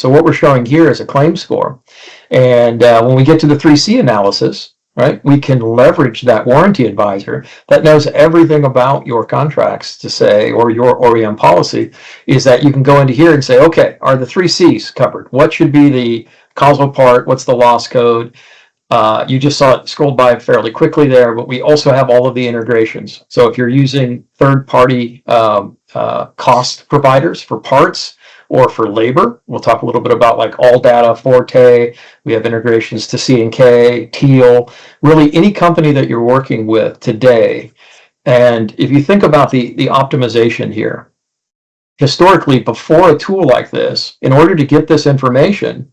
So what we're showing here is a claim score. And when we get to the 3C analysis, right, we can leverage that warranty advisor that knows everything about your contracts to say, or your OEM policy, is that you can go into here and say, okay, are the 3Cs covered? What should be the causal part? What's the loss code? You just saw it scrolled by fairly quickly there, but we also have all of the integrations. So if you're using third-party cost providers for parts or for labor, we'll talk a little bit about like AllData, Forte. We have integrations to C&K, Teal, really any company that you're working with today. And if you think about the optimization here, historically, before a tool like this, in order to get this information,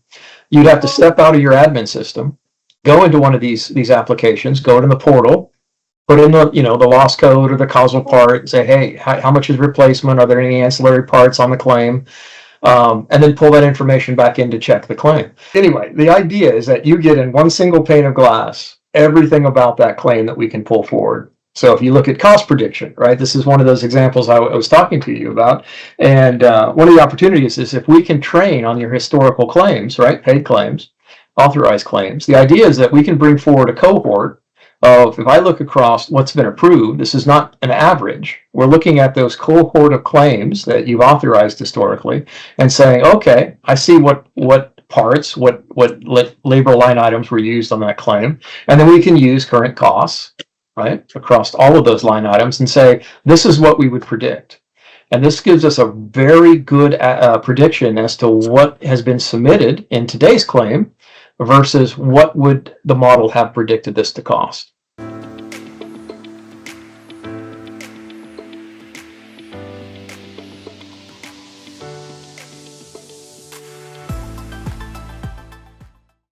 you'd have to step out of your admin system, go into one of these applications, go into the portal, put in the the loss code or the causal part, and say, hey, how much is replacement? Are there any ancillary parts on the claim? And then pull that information back in to check the claim. Anyway, the idea is that you get in one single pane of glass everything about that claim that we can pull forward. So if you look at cost prediction, right, this is one of those examples I was talking to you about. And one of the opportunities is if we can train on your historical claims, right, paid claims, authorized claims, the idea is that we can bring forward a cohort of, if I look across what's been approved, this is not an average. We're looking at those cohort of claims that you've authorized historically and saying, okay, I see what parts, what labor line items were used on that claim. And then we can use current costs, right, across all of those line items and say, this is what we would predict. And this gives us a very good prediction as to what has been submitted in today's claim versus what would the model have predicted this to cost.